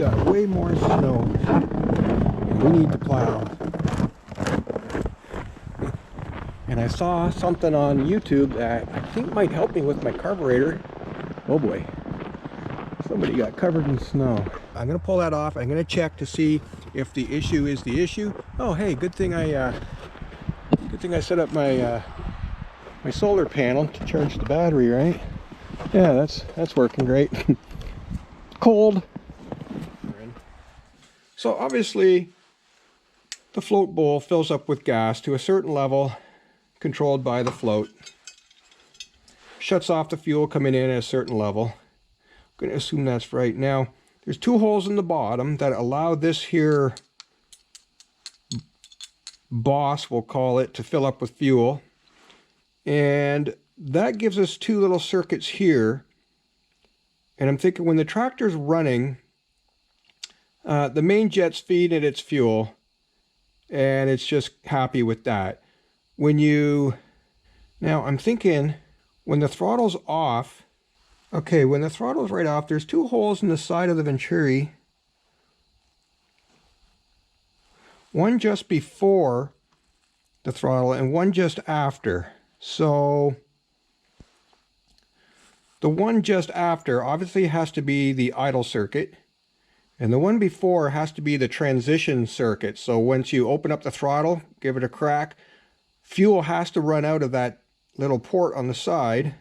got way more snow. And we need to plow. And I saw something on YouTube that I think might help me with my carburetor. Oh boy. Somebody got covered in snow. I'm going to pull that off. I'm going to check to see if the issue is the issue. Oh hey, good thing I set up my my solar panel to charge the battery, right? Yeah, that's working great. Cold. So obviously the float bowl fills up with gas to a certain level, controlled by the float. Shuts off the fuel coming in at a certain level. I'm going to assume that's right. Now, there's two holes in the bottom that allow this here boss, we'll call it, to fill up with fuel. And that gives us two little circuits here. And I'm thinking when the tractor's running, the main jet's feeding it its fuel, and it's just happy with that. Now I'm thinking when the throttle's off, okay, when the throttle's right off, there's two holes in the side of the Venturi. One just before the throttle and one just after. So the one just after obviously has to be the idle circuit, and the one before has to be the transition circuit. So once you open up the throttle, give it a crack, fuel has to run out of that little port on the side.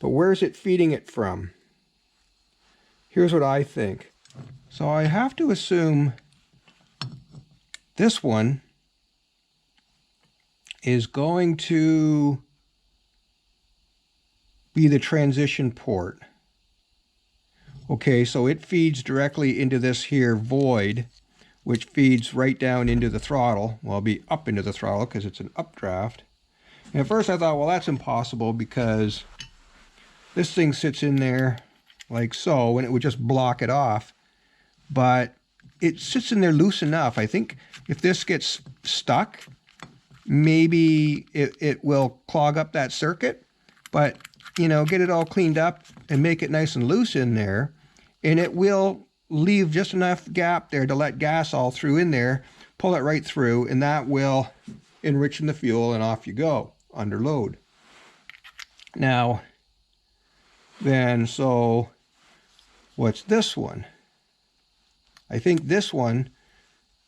But where's it feeding it from? Here's what I think. So I have to assume this one is going to be the transition port. Okay, so it feeds directly into this here void, which feeds right down into the throttle. Well, it'll be up into the throttle because it's an updraft. And at first I thought, well, that's impossible because this thing sits in there like so, and it would just block it off. But it sits in there loose enough. I think if this gets stuck, maybe it will clog up that circuit. But, you know, get it all cleaned up and make it nice and loose in there, and it will leave just enough gap there to let gas all through in there, pull it right through, and that will enrich in the fuel, and off you go under load. Now then, so what's this one? I think this one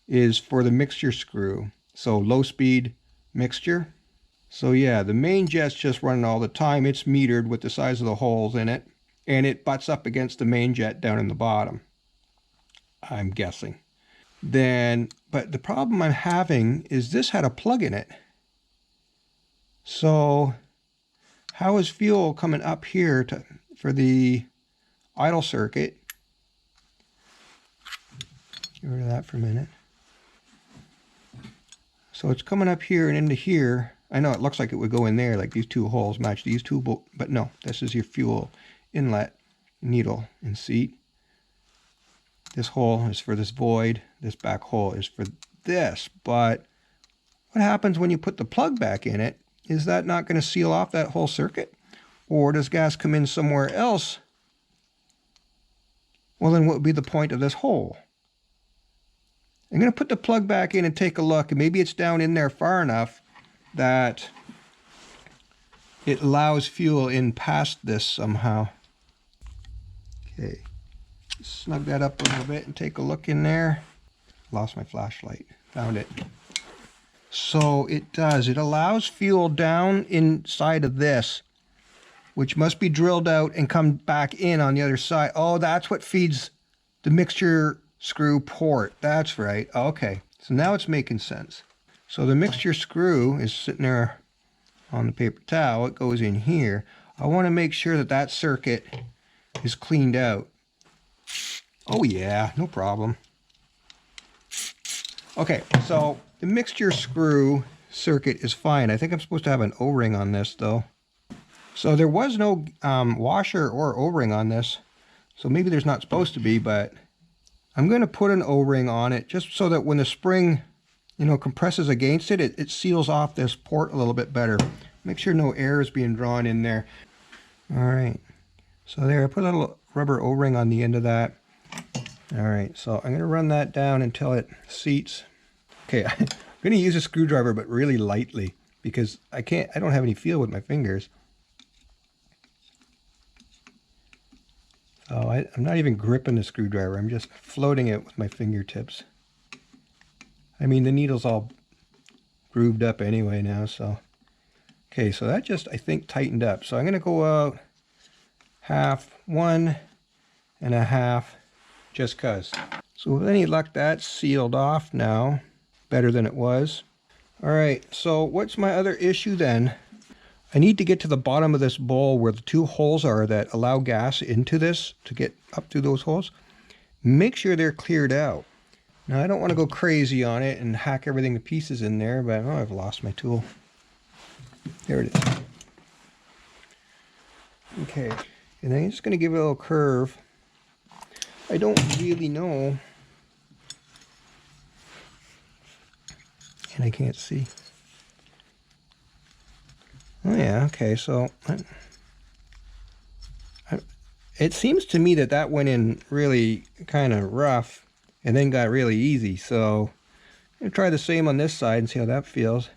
is for the mixture screw. So low speed mixture. So yeah, the main jet's just running all the time. It's metered with the size of the holes in it, and it butts up against the main jet down in the bottom, I'm guessing. Then, but the problem I'm having is this had a plug in it. So how is fuel coming up here for the idle circuit? Get rid of that for a minute. So it's coming up here and into here. I know it looks like it would go in there, like these two holes match these two, but no, this is your fuel inlet, needle, and seat. This hole is for this void. This back hole is for this. But what happens when you put the plug back in it? Is that not going to seal off that whole circuit? Or does gas come in somewhere else? Well, then what would be the point of this hole? I'm going to put the plug back in and take a look, and maybe it's down in there far enough that it allows fuel in past this somehow. Okay, snug that up a little bit and take a look in there. Lost my flashlight, found it. So it does, it allows fuel down inside of this, which must be drilled out and come back in on the other side. Oh, that's what feeds the mixture screw port. That's right. Okay, so now it's making sense. So the mixture screw is sitting there on the paper towel. It goes in here. I want to make sure that that circuit is cleaned out. Oh yeah, no problem. Okay, so the mixture screw circuit is fine. I think I'm supposed to have an O-ring on this though. So there was no washer or O-ring on this. So maybe there's not supposed to be, but I'm going to put an O-ring on it just so that when the spring, you know, compresses against it, it seals off this port a little bit better. Make sure no air is being drawn in there. All right. So there, I put a little rubber O-ring on the end of that. All right, so I'm going to run that down until it seats. Okay, I'm going to use a screwdriver, but really lightly, because I don't have any feel with my fingers. So I'm not even gripping the screwdriver. I'm just floating it with my fingertips. I mean, the needle's all grooved up anyway now, so. Okay, so that just, I think, tightened up. So I'm going to go out half, 1 1/2, just cuz. So with any luck, that's sealed off now, better than it was. All right, so what's my other issue then? I need to get to the bottom of this bowl where the 2 holes are that allow gas into this to get up through those holes. Make sure they're cleared out. Now, I don't want to go crazy on it and hack everything to pieces in there, but oh, I've lost my tool. There it is. Okay, and I'm just going to give it a little curve. I don't really know. And I can't see. Oh yeah, okay, so it seems to me that went in really kind of rough and then got really easy. So I'm going to try the same on this side and see how that feels.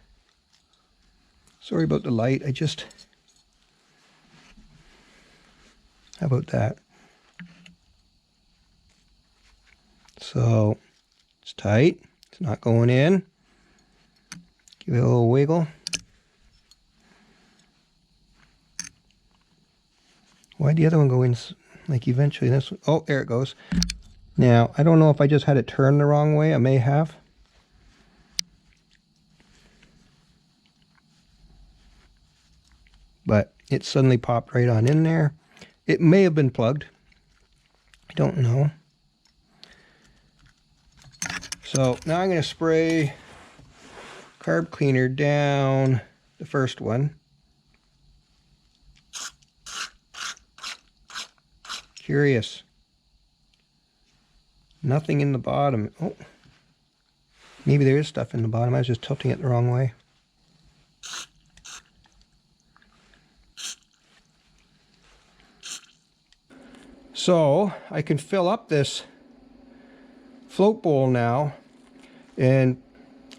Sorry about the light, how about that? So it's tight, it's not going in. Give it a little wiggle. Why'd the other one go in, like eventually this one? Oh, there it goes. Now, I don't know if I just had it turned the wrong way. I may have. But it suddenly popped right on in there. It may have been plugged. I don't know. So now I'm going to spray carb cleaner down the first one. Curious. Nothing in the bottom. Oh, maybe there is stuff in the bottom. I was just tilting it the wrong way. So I can fill up this float bowl now, and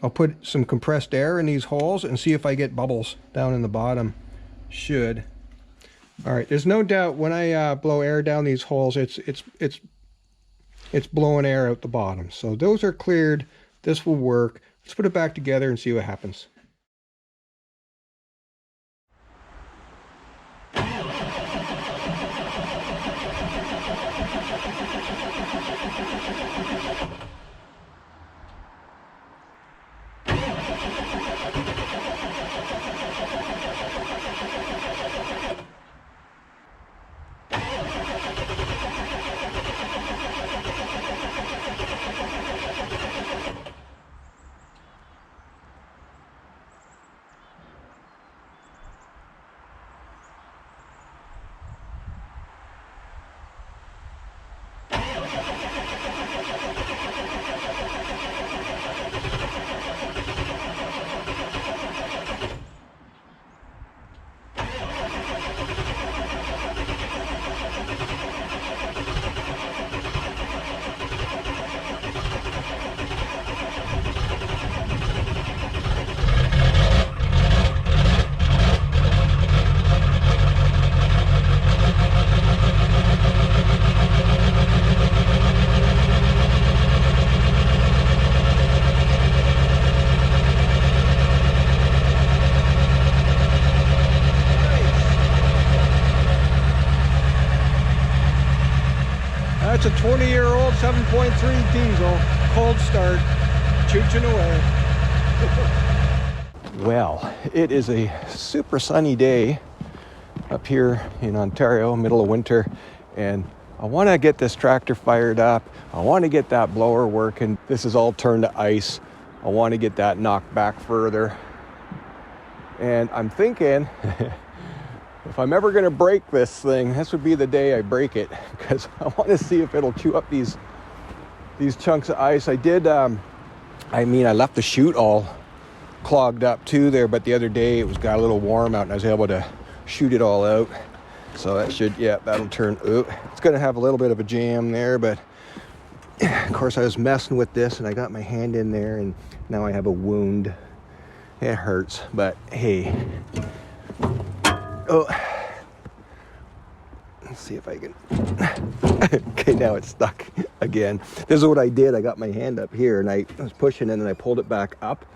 I'll put some compressed air in these holes and see if I get bubbles down in the bottom. Should. All right, there's no doubt when I blow air down these holes, it's blowing air out the bottom. So those are cleared. This will work. Let's put it back together and see what happens. That's a 20-year-old 7.3 diesel, cold start, chooching away. Well, it is a super sunny day up here in Ontario, middle of winter, and I want to get this tractor fired up. I want to get that blower working. This is all turned to ice. I want to get that knocked back further. And I'm thinking, if I'm ever going to break this thing, this would be the day I break it, because I want to see if it'll chew up these chunks of ice. I did, I left the chute all clogged up too there, but the other day it got a little warm out and I was able to shoot it all out. So that should, yeah, that'll turn, it's going to have a little bit of a jam there, but Of course, I was messing with this and I got my hand in there and now I have a wound. It hurts, but hey. Oh, let's see if I can. Okay, now it's stuck again. This is what I did. I got my hand up here and I was pushing it and I pulled it back up.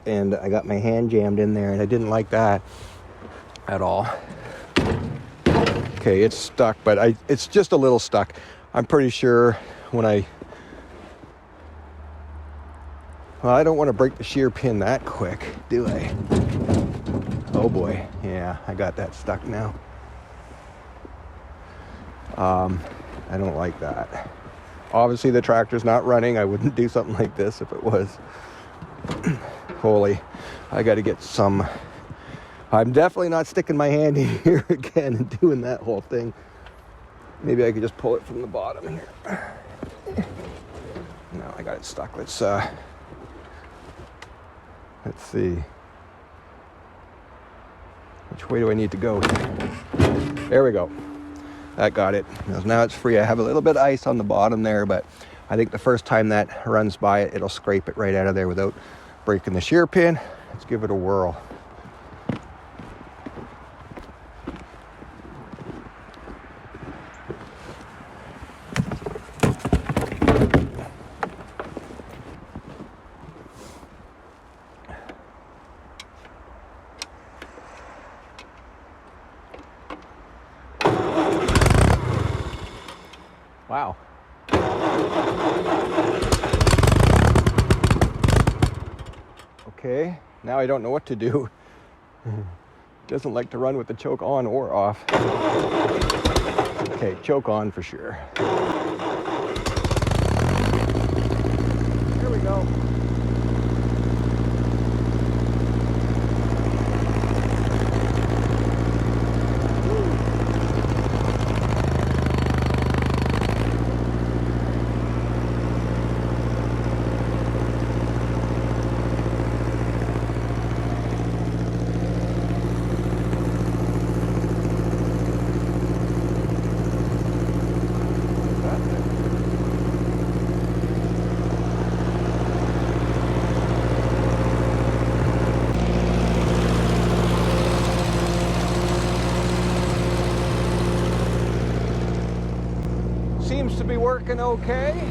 And I got my hand jammed in there and I didn't like that at all. Okay, it's stuck, but it's just a little stuck. I'm pretty sure when well, I don't want to break the shear pin that quick, do I? Oh boy, yeah, I got that stuck now. I don't like that. Obviously the tractor's not running. I wouldn't do something like this if it was. Holy, I got to get some. I'm definitely not sticking my hand in here again and doing that whole thing. Maybe I could just pull it from the bottom here. No, I got it stuck. Let's see. Which way do I need to go here? There we go. That got it. Now it's free. I have a little bit of ice on the bottom there, but I think the first time that runs by it, it'll scrape it right out of there without breaking the shear pin. Let's give it a whirl. Wow. Okay, now I don't know what to do. Doesn't like to run with the choke on or off. Okay, choke on for sure. Here we go. Seems to be working okay.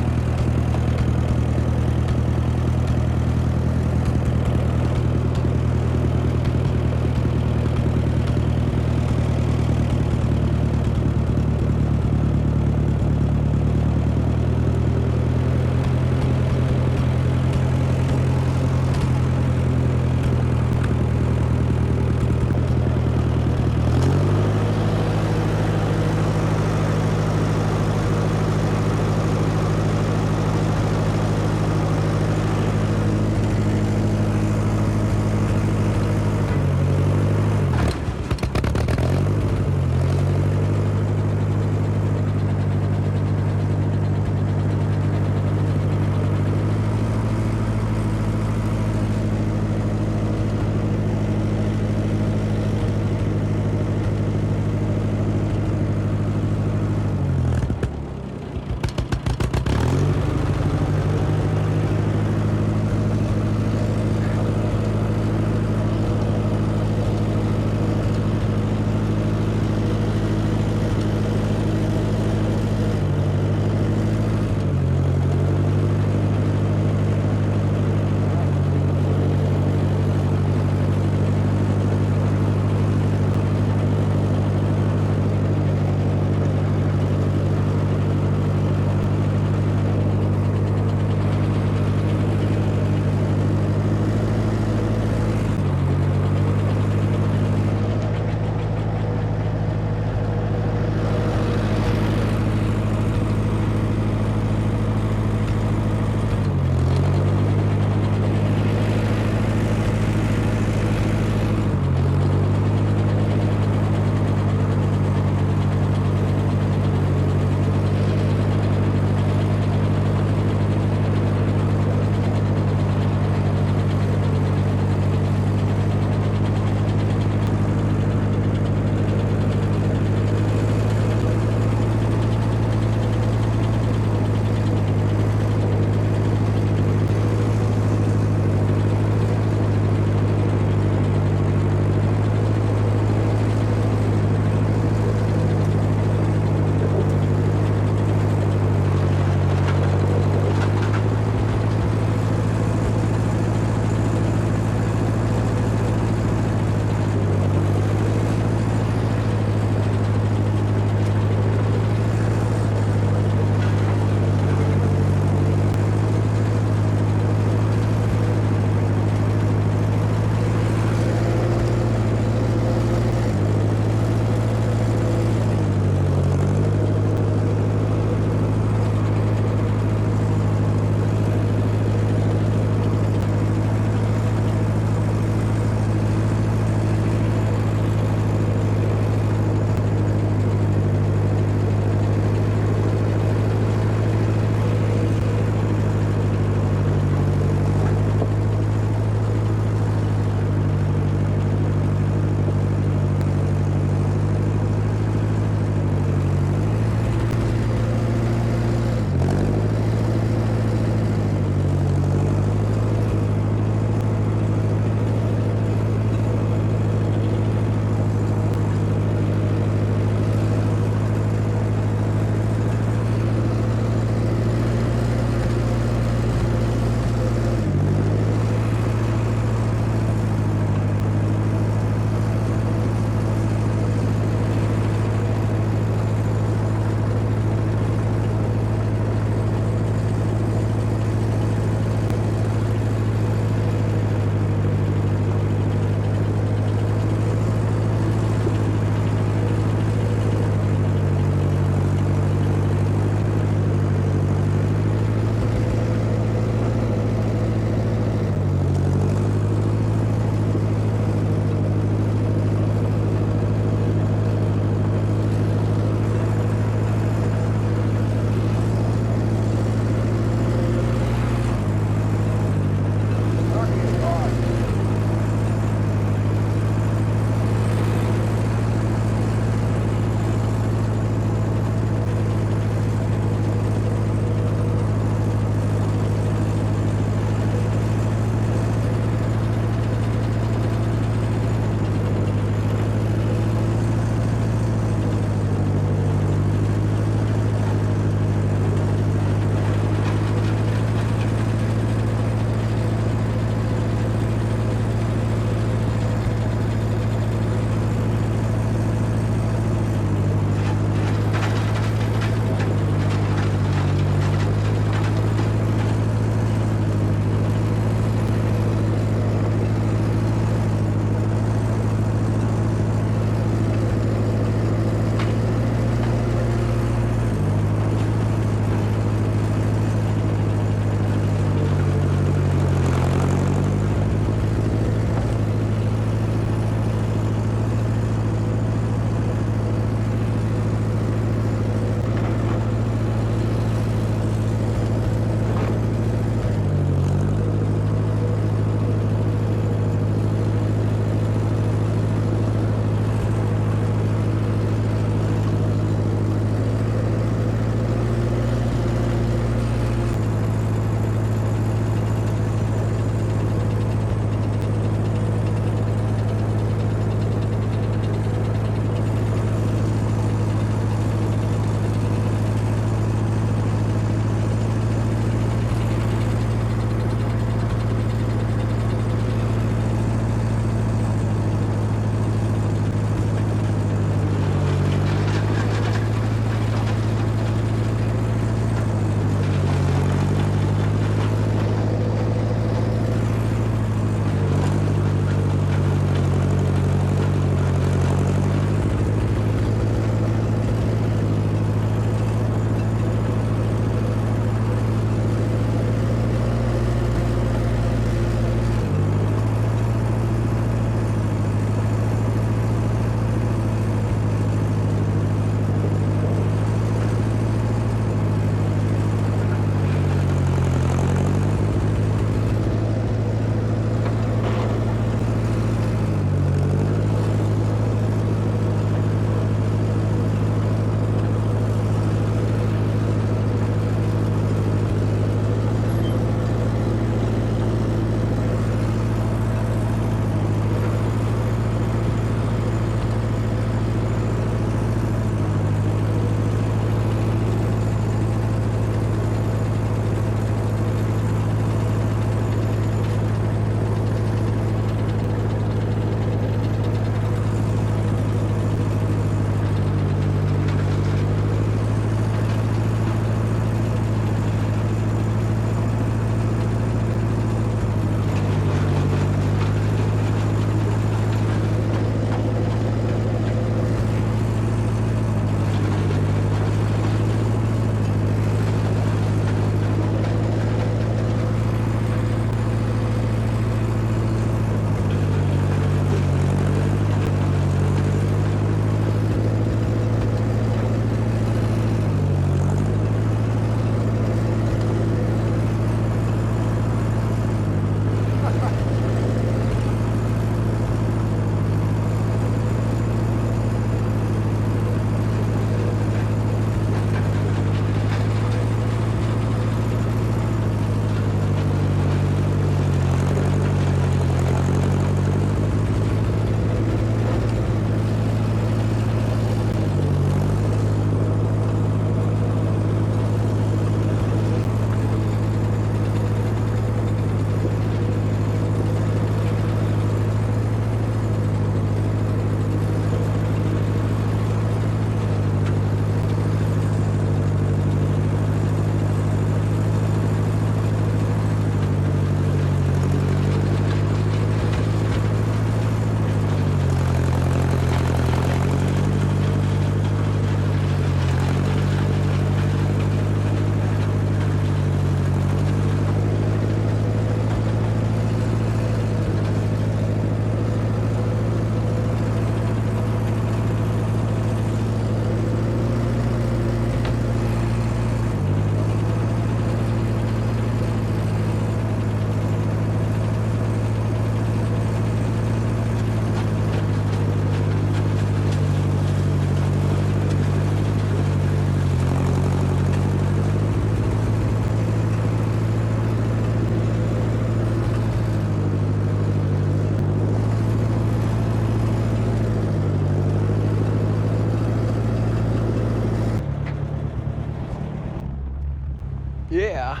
yeah.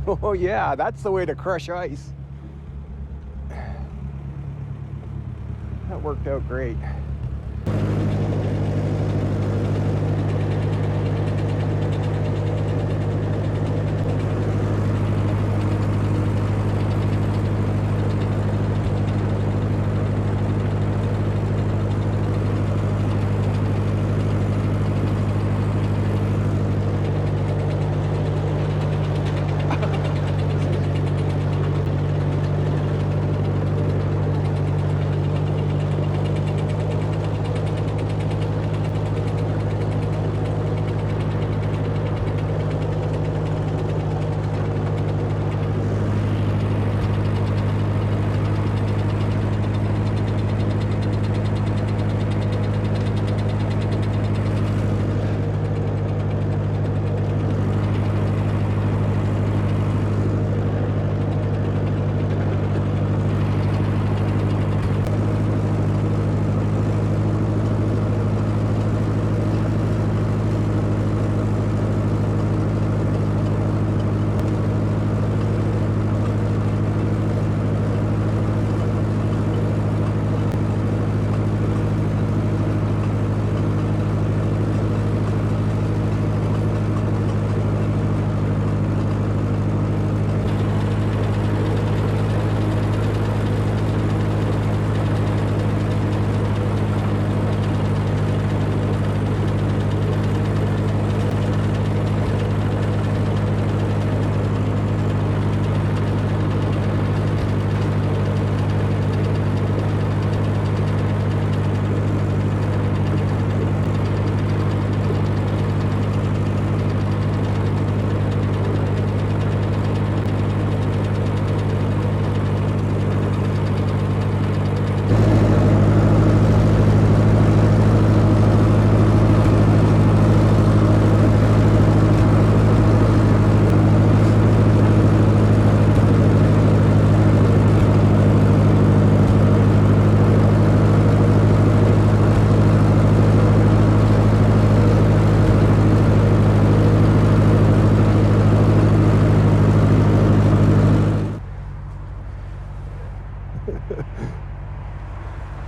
Oh yeah, that's the way to crush ice. That worked out great.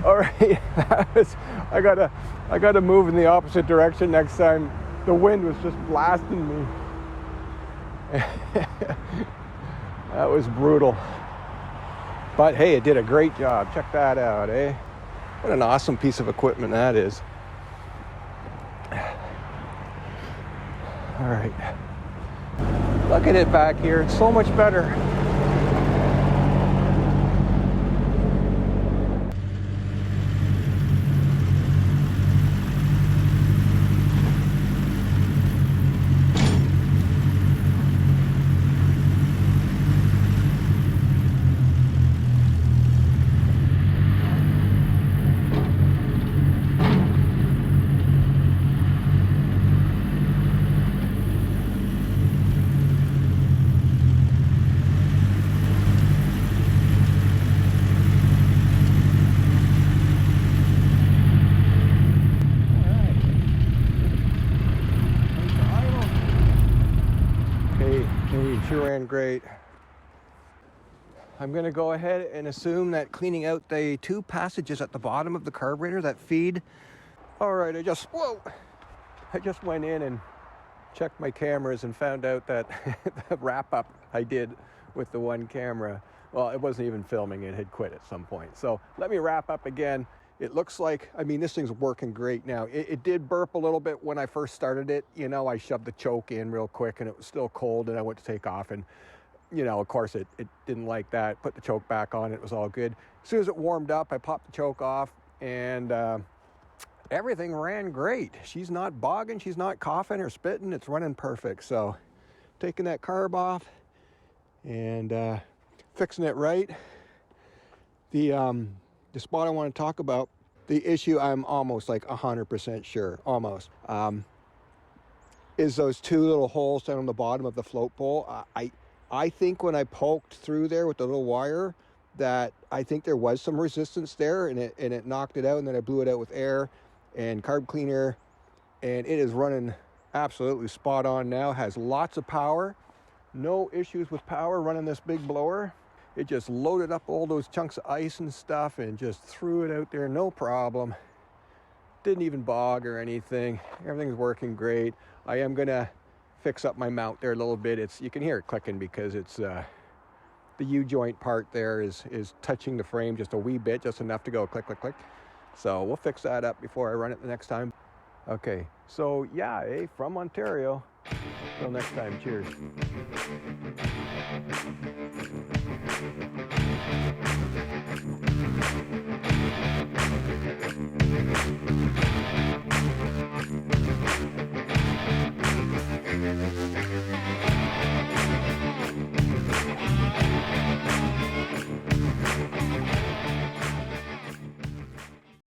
All right, I gotta move in the opposite direction next time. The wind was just blasting me. That was brutal. But hey, it did a great job. Check that out, eh? What an awesome piece of equipment that is. All right. Look at it back here. It's so much better. Sure ran great. I'm going to go ahead and assume that cleaning out the two passages at the bottom of the carburetor that feed. All right, I just went in and checked my cameras and found out that the wrap up I did with the one camera, well, it wasn't even filming, it had quit at some point. So let me wrap up again. It looks like, I mean, this thing's working great now. It did burp a little bit when I first started it. You know, I shoved the choke in real quick and it was still cold and I went to take off and, you know, of course it didn't like that. Put the choke back on, it was all good. As soon as it warmed up, I popped the choke off and everything ran great. She's not bogging, she's not coughing or spitting. It's running perfect. So taking that carb off and fixing it right. The spot I want to talk about, the issue I'm almost like 100% sure, almost, is those two little holes down on the bottom of the float pole. I think when I poked through there with the little wire that I think there was some resistance there and it knocked it out, and then I blew it out with air and carb cleaner, and it is running absolutely spot on now. Has lots of power, No issues with power running this big blower. It just loaded up all those chunks of ice and stuff and just threw it out there, no problem. Didn't even bog or anything. Everything's working great. I am gonna fix up my mount there a little bit. You can hear it clicking because it's the U-joint part there is touching the frame just a wee bit, just enough to go click, click, click. So we'll fix that up before I run it the next time. Okay, so yeah, from Ontario. Till next time, cheers.